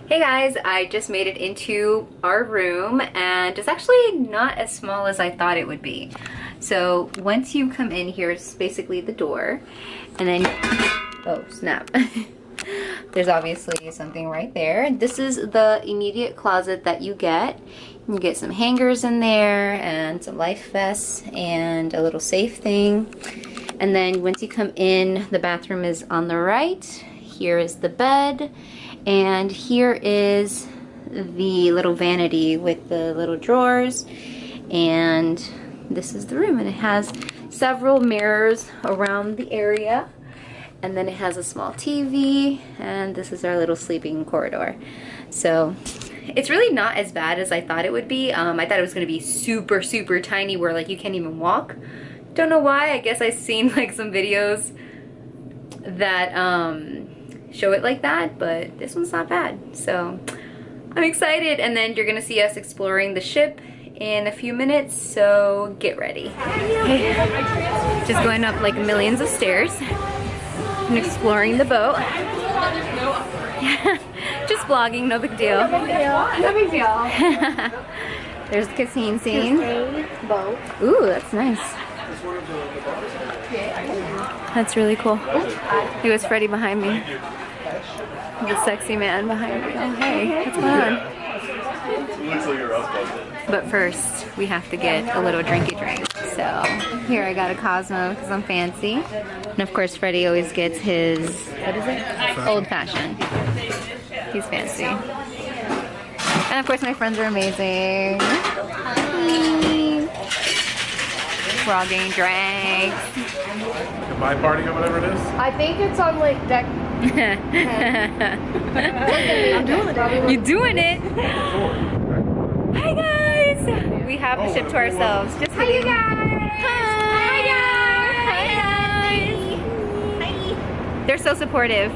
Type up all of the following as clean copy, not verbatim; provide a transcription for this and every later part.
Hey guys, I just made it into our room and it's actually not as small as I thought it would be. So once you come in, here's basically the door, and then, oh snap. There's obviously something right there. This is the immediate closet that you get. You get some hangers in there and some life vests and a little safe thing. And then once you come in, the bathroom is on the right. Here is the bed. And here is the little vanity with the little drawers. And this is the room, and it has several mirrors around the area. And then it has a small TV, and this is our little sleeping corridor. So it's really not as bad as I thought it would be. I thought it was gonna be super, super tiny where like you can't even walk. Don't know why. I guess I've seen like some videos that show it like that, but this one's not bad. So I'm excited, and then you're gonna see us exploring the ship in a few minutes, so get ready. Okay. Just going up like millions of stairs and exploring the boat. Just vlogging, no big deal. No big deal. No big deal. There's the casino scene. Boat. Ooh, that's nice. That's really cool. He was Freddie behind me. The sexy man behind me. Oh, hey, what's going on? But first, we have to get a little drinky drink. So here I got a Cosmo because I'm fancy. And of course, Freddie always gets his, what is it? Old fashioned. He's fancy. And of course, my friends are amazing. Hi. We're all getting drinks. My party or whatever it is? I think it's on like deck. I'm doing it. You doing it? Hi guys! We have the ship to ourselves. Just Hi you guys! Hi guys! Hi! They're so supportive.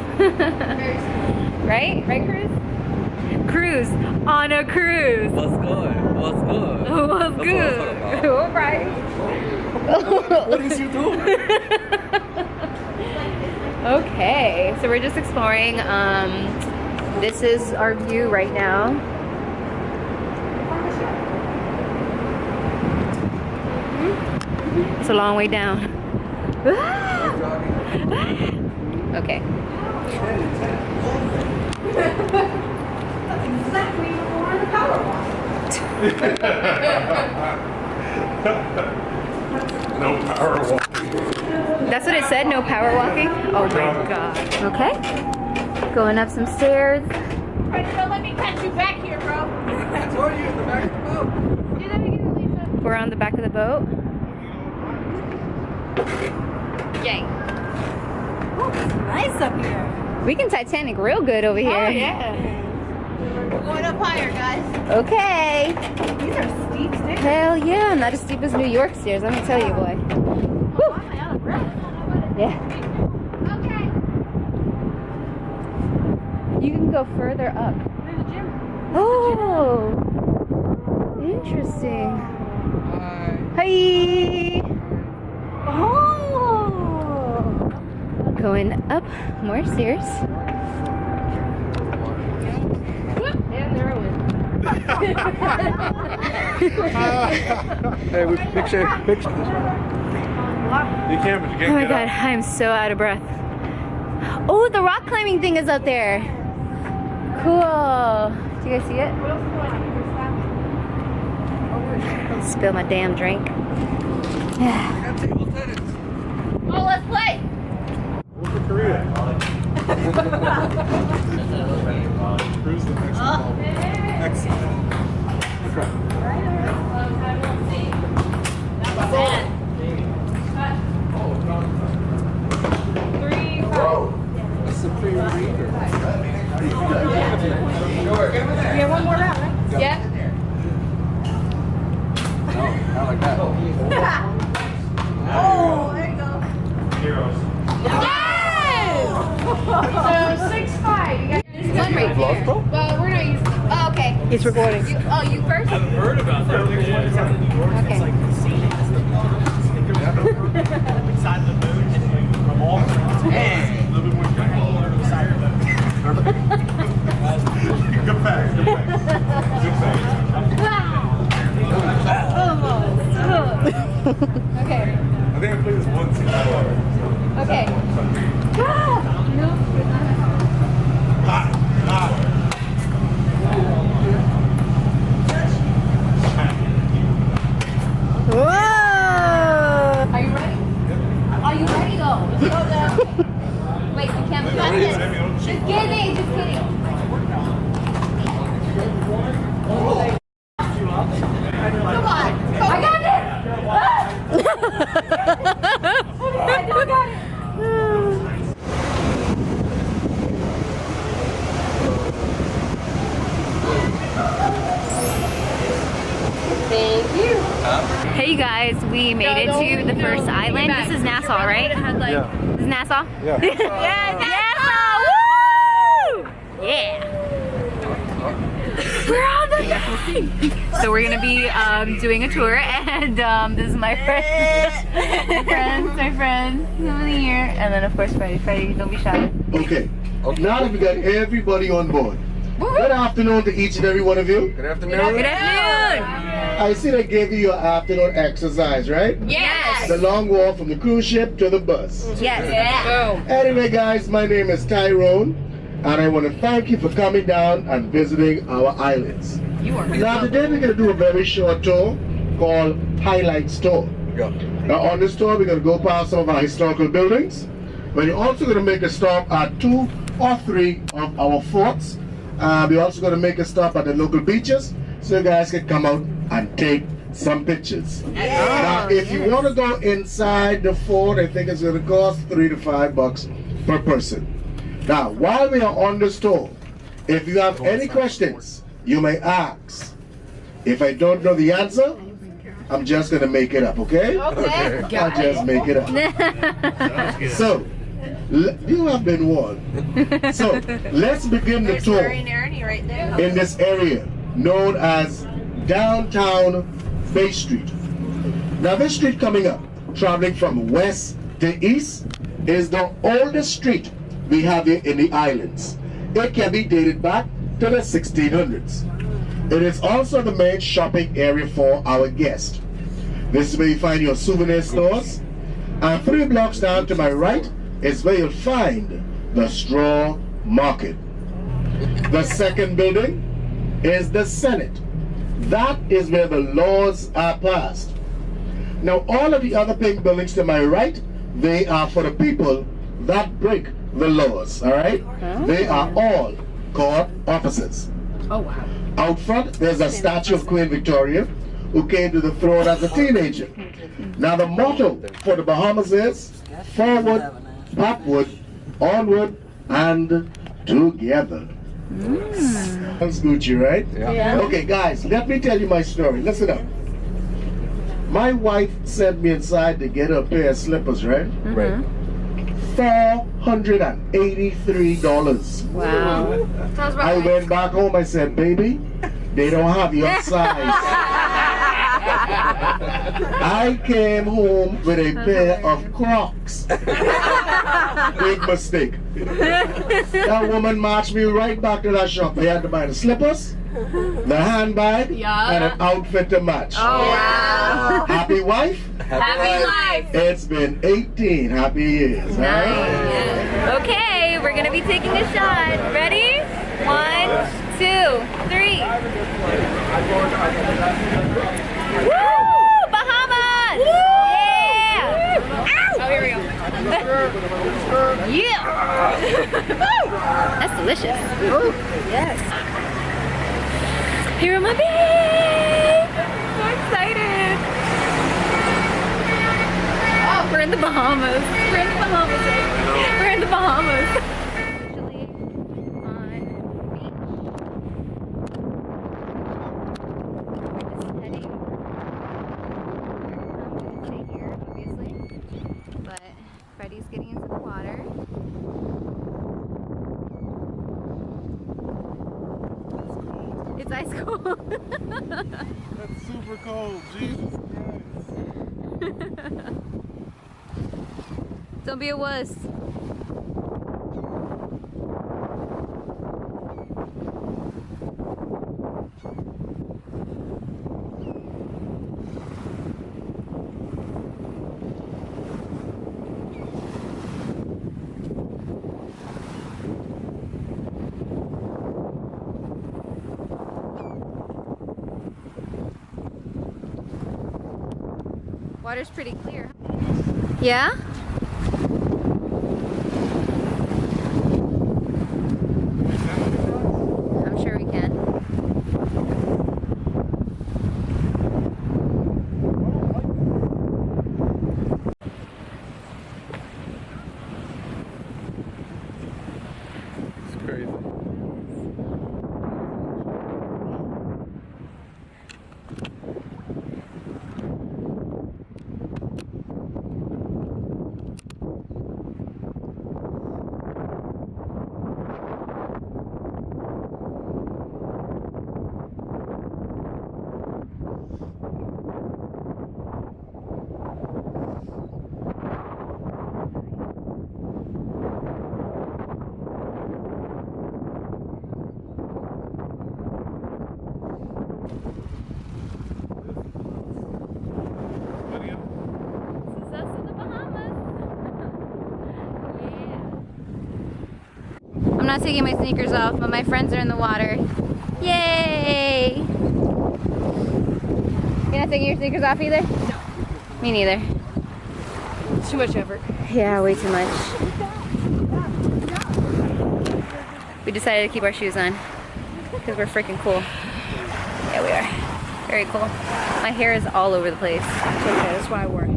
Right? Right, Cruz? Cruise on a cruise. What's good? What's good? What's good? All right. What is you doing? Okay, so we're just exploring. This is our view right now. It's a long way down. Okay. Exactly where the power was. No power walking. That's what it said, no power walking? Oh my god. Okay. Going up some stairs. Don't let me catch you back here, bro. I told you in the back of the boat. Do that again, Lisa. We're on the back of the boat. Yay. Oh, it's nice up here. We can Titanic real good over here. Oh, yeah. We're going up higher, guys. Okay. These are steep stairs. Hell yeah, not as steep as New York stairs, let me tell you, boy. Oh, I'm out of breath. Yeah. Okay. You can go further up. There's a gym. Oh, interesting. Hi. Oh. Going up more stairs. And there I went. Hey, we picture this one. You can, but you can't Oh my get god, up. I'm so out of breath. Oh, the rock climbing thing is up there. Cool. Do you guys see it? Spill my damn drink. Oh, let's play. What's the Korea? Cruise the next one. Excellent. Okay. It's a pretty reader. Yeah, one more round, right? Yeah. No, not like that. Oh, there you go. Heroes. Yes! So 6'5". You got this one right Vlog, here. bro? Well, we're not using. Oh, okay. It's recording. You first? I've heard about that. Okay. It's like the scene inside the moon and from all sides. A little bit more side of the Okay. No. Whoa! Are you ready? Are you ready though? Let's go now. Wait, you can't do that. Just kidding, just kidding. Come on. I got it! I got it. Thank you. Hey you guys, we made it to the first island. This is Nassau, right? Yeah. This is Nassau? Yeah. Yes, Nassau! Woo! Yeah. We're on the thing! So we're gonna be doing a tour, and this is my friend. my friend. Over here. And then of course Freddie. Freddie, don't be shy. Okay. Now that we got everybody on board. Good afternoon to each and every one of you. Good afternoon. Good afternoon! I see they gave you your afternoon exercise, right? Yes! The long walk from the cruise ship to the bus. Yes! Yeah. Anyway, guys, my name is Tyrone, and I want to thank you for coming down and visiting our islands. You are Now, today we're going to do a very short tour called Highlights Tour. Go. Now, on this tour, we're going to go past some of our historical buildings, but you're also going to make a stop at 2 or 3 of our forts. We're also going to make a stop at the local beaches, so you guys can come out and take some pictures. Now, if you want to go inside the fort, I think it's going to cost $3 to $5 per person. Now, while we are on this tour, if you have any questions, you may ask. If I don't know the answer, I'm just going to make it up, okay? Okay. I'll just make it up. So, you have been warned. So, let's begin the tour in this area known as Downtown Bay Street. Now, this street coming up, traveling from west to east, is the oldest street we have here in the islands. It can be dated back to the 1600s. It is also the main shopping area for our guests. This is where you find your souvenir stores. And 3 blocks down to my right is where you'll find the straw market. The second building is the Senate. That is where the laws are passed. Now, all of the other pink buildings to my right, they are for the people that break the laws, all right? They are all court officers. Oh wow. Out front, there's a statue of Queen Victoria, who came to the throne as a teenager. Now, the motto for the Bahamas is forward, backward, onward, and together. Sounds Gucci, right? Yeah. Okay, guys, let me tell you my story. Listen up. My wife sent me inside to get her a pair of slippers, right? Right. $483. Wow. I went back home, I said, baby, they don't have your size. I came home with a pair of Crocs. Big mistake. That woman marched me right back to that shop. I had to buy the slippers, the handbag, and an outfit to match. Oh wow. Happy wife? Happy life. It's been 18 happy years. Nice. Okay, we're gonna be taking a shot. Ready? 1, 2, 3. Woo! Bahamas! Woo! Yeah! Ow! Oh, here we go. Yeah! That's delicious. Ooh, yes. Here are my babies! So excited! Oh, we're in the Bahamas. We're in the Bahamas. We're in the Bahamas. Freddie's getting into the water. It's ice cold. That's super cold, Jesus Christ. Don't be a wuss. Water's pretty clear. Yeah? I'm sure we can. It's crazy. This is us in the Bahamas. Yeah. I'm not taking my sneakers off, but my friends are in the water. Yay! You're not taking your sneakers off either? No. Me neither. Too much effort. Yeah, way too much. We decided to keep our shoes on because we're freaking cool. Yeah, we are. Very cool. My hair is all over the place. It's okay, that's why I wore it.